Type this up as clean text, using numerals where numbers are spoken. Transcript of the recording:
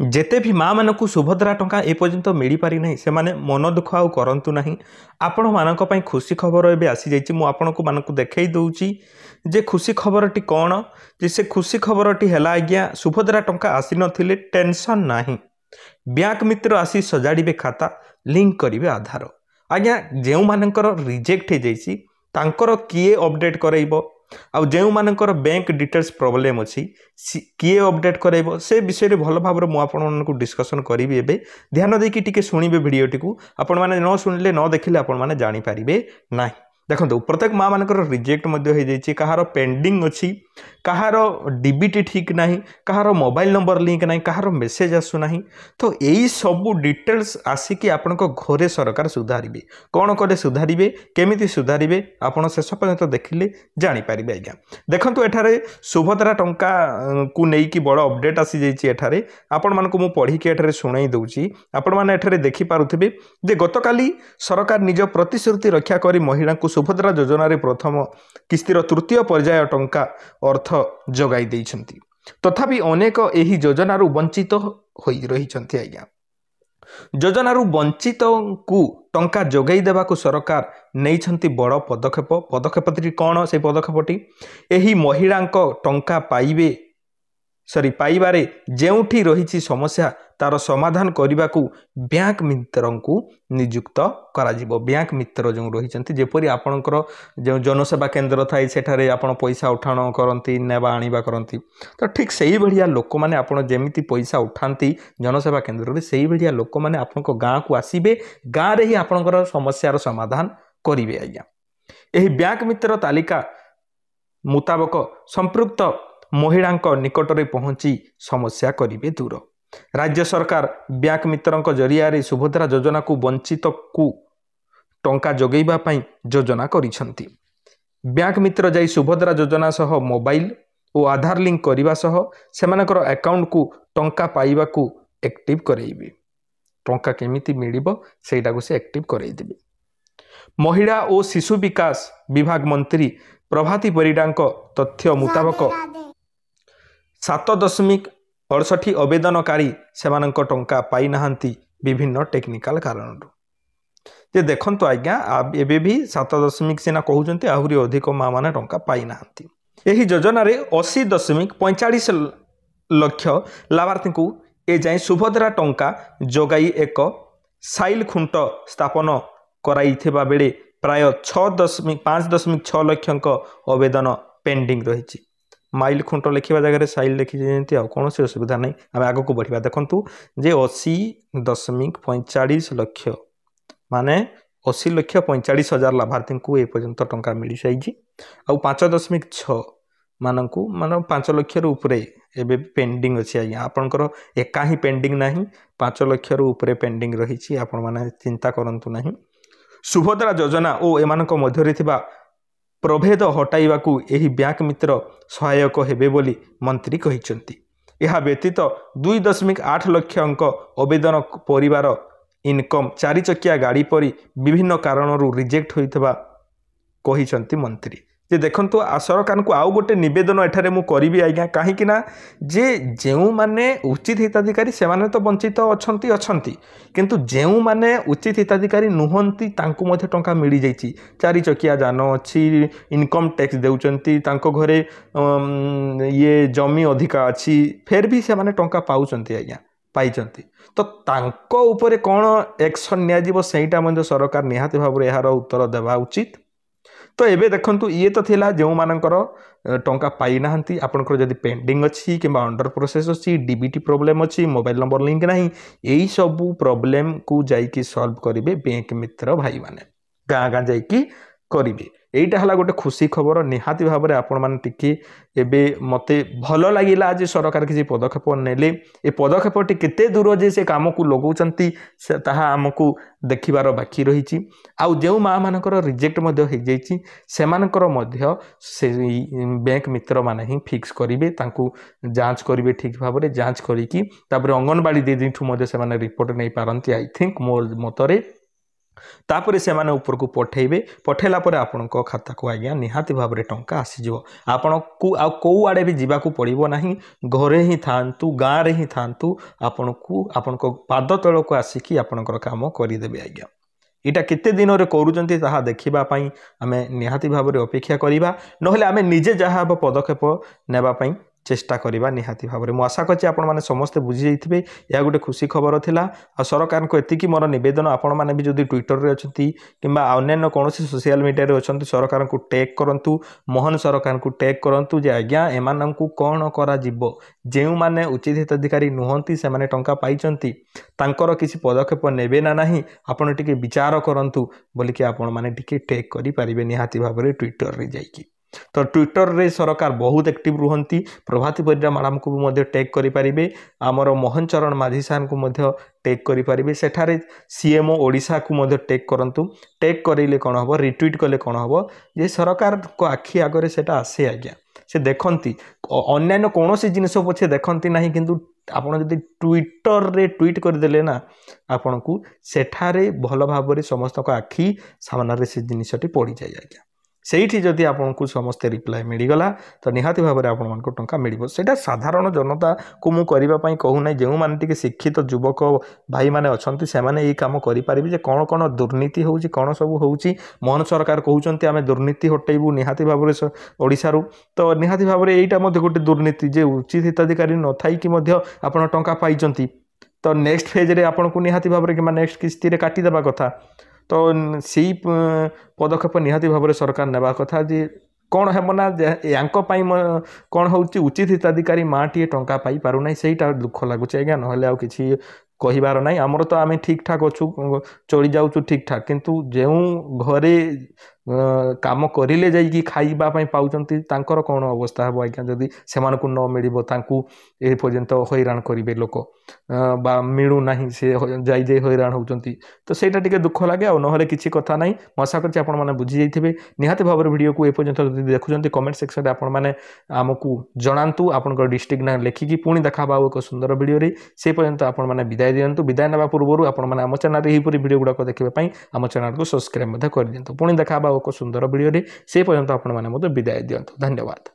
जेते भी माँ मानक सुभद्रा टंका एपर्यंत मिल पारि ना से मन दुख आउ करंतु नहीं। आपण मानक पई खुशी खबर एबे आसी जाइछि। मु आपनको मानक देखै दउछि जे खुशी खबरटी कौन जे से खुशी खबरटी हैला आज्ञा सुभद्रा टंका आसी नथिले टेंशन नाही। बैंक मित्र आसी सजाड़िबे खाता लिंक करिवे आधार। आज्ञा जेउ मानकर रिजेक्ट हे जाइछि तांकर किए अपडेट करैबो आउ जो मानकर बैंक डिटेल्स प्रोब्लेम अच्छी किए अपडेट कराइब से विषय में भल भाव में आपको डिस्कसन करी एबे ध्यान देकी टिके शुणिबे भिडियोटी को आपण माने न शुणिले न देखिले आपण माने जानि पारिबे नाही। देखो प्रत्येक माँ मानकर रिजेक्ट कहार पेंडिंग अच्छी कहार डीबीटी ठीक ना कहार मोबाइल नंबर लिंक ना कहार मेसेज आसुना। तो यही सबू डिटेल्स आसिकी आपण घरे सरकार सुधारे कौन कले सुधारे केमी सुधारे आपड़ शेष पर्यटन देखिले जापर। आज्ञा देखो एठारे सुभद्रा टंका को लेकिन बड़ अपडेट आसी जाइए आपण मानक मु पढ़िकी एठारे शुणाई दूची। आपण माने एठारे देखि पारुथिबे जे गतकाली सरकार निज प्रतिश्रुति रक्षा करी महिला को सुभद्रा योजन प्रथम किस्तिर तृतीय पर्याय टंका अर्थ जगाई देइछंती। तथापि अनेक एही योजनारू वंचित होई रहिछंती। आज्ञा योजनारू वंचित को टंका जोगाई देवाकू सरकार नैछंती बड़ पदक्षेप। पदक्षेपटी कौन से पदक्षेपटी एही महिलांक टंका पाइबारे जेउठी रही समस्या तार समाधान करने को बैंक मित्र को नियुक्त करा जिवो। बैंक मित्र जो रही जेपरी आपणकर जो जनसेवा केन्द्र थाए सेठारे आपण पैसा उठाण करती नेबा आनिबा करती तो ठीक से भाया लोक मैंने आपड़ जमी पैसा उठाती जनसेवा केन्द्र में से भाया लोक मैंने आपण गाँ को आसबे गाँव में ही आपणकर समस्यार समाधान करेंगे। आज्ञा यही बैंक मित्र तालिका मुताबक संपृक्त महिला निकटरे पहुँची समस्या करेंगे दूर। राज्य सरकार बैंक मित्रों जरिया सुभद्रा योजना को वंचित को टंका जोगैबा पई योजना करिसंती। बैंक मित्र जाई सुभद्रा योजना सह मोबाइल और आधार लिंक करने सह सेमानकर अकाउंट को टंका पाइबा को एक्टिव कराइबे। टंका केमिति मिलिबो सेटा को से एक्टिव कराइदेबे। महिला और शिशु विकास विभाग मंत्री प्रभाती परिडांक तथ्य मुताबक 7.68 आवेदनकारी सेमानंक टंका पाई नाहंती विभिन्न टेक्निकल कारण जे देखंतु। आज्ञा एबे भी 7 सिना कहउचंती आहुरी अधिक माँ माने टंका पाई नाहंती। एही योजना रे 80.45 लाख लाभार्थी को ए जाय सुभद्रा टंका जोगाई एक साइल खुंट स्थापन कराइथिबा बेले प्राय 5.6 लाख आवेदन पेंडिंग रही। माइल खुंट लिखा जगह साइल लिखी आ कौन से असुविधा नहीं। आम आग को बढ़िया देखु जे 80.45 लाख माने 80,45,000 लाभार्थी को ए पर्यंत टंका मिल सारी आ 5.6 मानू मान 5 लाख ऊपर एबे पेंडिंग अच्छी। आज्ञा आपंकर एका ही पेंडिंग ना 5 लाख ऊपर पेंडिंग रही। आपण मैंने चिंता करंतु नहीं। सुभद्रा योजना और एमान मध्य प्रभेद हटाइबा को एही बैंक मित्र सहायक हेबे बोली मंत्री कहिसंती। यह व्यतीत 2.8 लाख अंक आवेदन परिवार इनकम 4 चकिया गाड़ी परी विभिन्न कारणरू रिजेक्ट होइतबा कहिसंती मंत्री। जे देखंतु सरकार को आउ गोटे निवेदन एठारे मु करिबी। आज्ञा कहीं ना जे जेउ माने उचित हिताधिकारी से माने तो वंचित अछंती किंतु जेउ माने उचित हिताधिकारी नुहंती तांको मध्ये टंका मिली जाइछि। 4 चकिया जान अच्छी इनकम टैक्स देउचंती तांको घरे ये जमी अधिका अच्छी फेर भी से माने टंका पाउचंती। आज्ञा पाइचंती तो तांको ऊपर कौन एक्शन निया जिवो सेटा मध्ये सरकार निहाती भाबरे यार उत्तर देवा उचित। तो एबे देखंतु ये तो थिला जो मानकर टंका पाई नाहंती आपनकर जदि पेंडिंग अच्छी कि अंडर प्रोसेस अच्छी डीबीटी प्रोब्लेम अच्छी मोबाइल नंबर लिंक नहीं यही सबू प्रोब्लेम को जाइकी सॉल्व करेंगे बैंक मित्र भाई माने गाँ गाँ जाइकी करेंगे। यहीटा है गोटे खुशी खबर निहाती भाव में आपण मैंने टिके एबे मते भल लगिला आज सरकार किसी पदक्षेप नेले ए पदक्षेपटी केते दूर जे से काम को लगौचंती ताहा आमको देखिबार बाकी रही। आउ जो माँ मानकर रिजेक्ट मध्य हो जाइछि सेमानकर मध्य से बैंक मित्र माने ही फिक्स करिवे तांकु जांच करिवे ठीक भाव में जांच करिकी तापर अंगनवाड़ी दीदी ठू मध्य से माने रिपोर्ट नहीं पारंती। आई थिंक मोर मतरे तापर से माने ऊपर को पठेबे पठेला पर आपण खाता को आज्ञा निहाती भाव में टंका आसीजिवो आपण को आ कौ आड़े भी जीवा पड़ो ना घरे ही थांतु गाँव रे ही थांतु आपण को आपण पाद तल को आसिकी आपणकर काम करदेवे आज्ञा इटा केते दिन रे करूचंती ताहा देखिबा पई आमे निहाती भाव में अपेक्षा करिबा नहले आमे निजे जहा पदक्षेप नेबा पई चेष्टा करवा निहाती भाव में आशा करछि आपण माने समस्ते बुझी जाइथिबे या गोटे खुशी खबर थिला आ सरकार को एतिकी मोर निवेदन आपण माने भी जदि ट्विटर रे अछंती किंबा अन्य कोनोसी सोशल मीडिया रे अछंती सरकार को टैग करंतु मोहन सरकार को टैग करंतु जे आज्ञा एमानन को कोन करा जिवो जेउ माने उचित हिताधिकारी नुहंती से माने टंका पाइचंती तांकर किसी पदक्षेप नेबे ना नाही आपण टिके विचार करंतु बोली कि आपण माने टिके टैग करि परिबे निहाती भाव में ट्विटर रे जाइकी तो ट्विटर रे सरकार बहुत एक्टिव रुहंती प्रभाती परिडा मैडम को भी टैग करि परिबे आमर मोहन चरण माझी साहब को मध्य टैग करि परिबे सेठारे सीएमओ ओडिशा को मध्य टैग करंतु टैग करिले कोन हबो रिट्वीट कले कोन हबो जे सरकार को आखि आगरे सेटा आसे आज्ञा से देखंती अन्य कोनोसी जिनिस पछे देखंती नाही किंतु आपण जदि ट्विटर रे ट्वीट कर देले ना आपण को सेठारे भल भाव रे समस्त को आखि सामना रे से जिनिसटी पड़ी जाय आज्ञा सेठी जदि आपन को समस्त रिप्लाई मिलगला तो निहाती भाव में आपण मान को टंका मिल सेटा साधारण जनता को मु करबा पई कहू नै जेउ मान टिके शिक्षित युवक भाई माने अछंती से माने एई काम करि परिबे जे कोन कोन दुर्नीति होउची कोन सब होउची मोहन सरकार कहउचंती आमे दुर्नीति हटेबू निहाती भाव में ओडिसा रु तो निहाती भाव में एईटा मध्ये गोटे दुर्नीति जे उचित हिताधिकारी न थाई कि मध्ये आपण टंका पाइचंती तो नेक्स्ट फेज रे आपण को निहाती भाव में कि नेक्स्ट किस्ती रे काटी देबा कथा तो सी पदक्षेप निहाती भाव में सरकार नेबा कथा जे कौन हेब ना यांको पाई कौन होउची उचित हिताधिकारी माटी टंका पाई पारु नै सेटा दुख लागुच आज्ञा नहले आ किछि कहिबार नाही आमर तो आमे ठीक ठाक अच्छु चली जाउछु ठीक ठाक किंतु जेउ घरे काम करिले जाइकी खाइबा पई पाउचंती तांकर कोन अवस्था हो आज्ञा जदि सेमान को न मिलिबो तांकू ए पर्यंत हैरान करिवे लोक बा मिलू नाही से जाई जाई हैरान होउचंती तो सेटा टिके दुख लागे आ नहले किछि कथा नाही आशा करछि आपण माने बुझी जाइथिबे निहाती भाव वीडियो को ए पर्यंत जदि देखुचंती कमेंट सेक्शन रे आपण माने हमकु जणांतु आपनकर डिस्ट्रिक्ट ना लेखिकी पुणी देखाबा एक सुंदर वीडियो रे से पर्यंत आपण माने विदाय दियंतु विदाय नेबा पूर्वरु आपण माने हम चैनल रे एही वीडियो गुडा को देखिबा पई हम चैनल को सब्सक्राइब मध्य कर दियंतु पुणी देखाबा एक सुंदर वीडियो रे से पर्यंत आपण माने मते विदाय दियंतु धन्यवाद।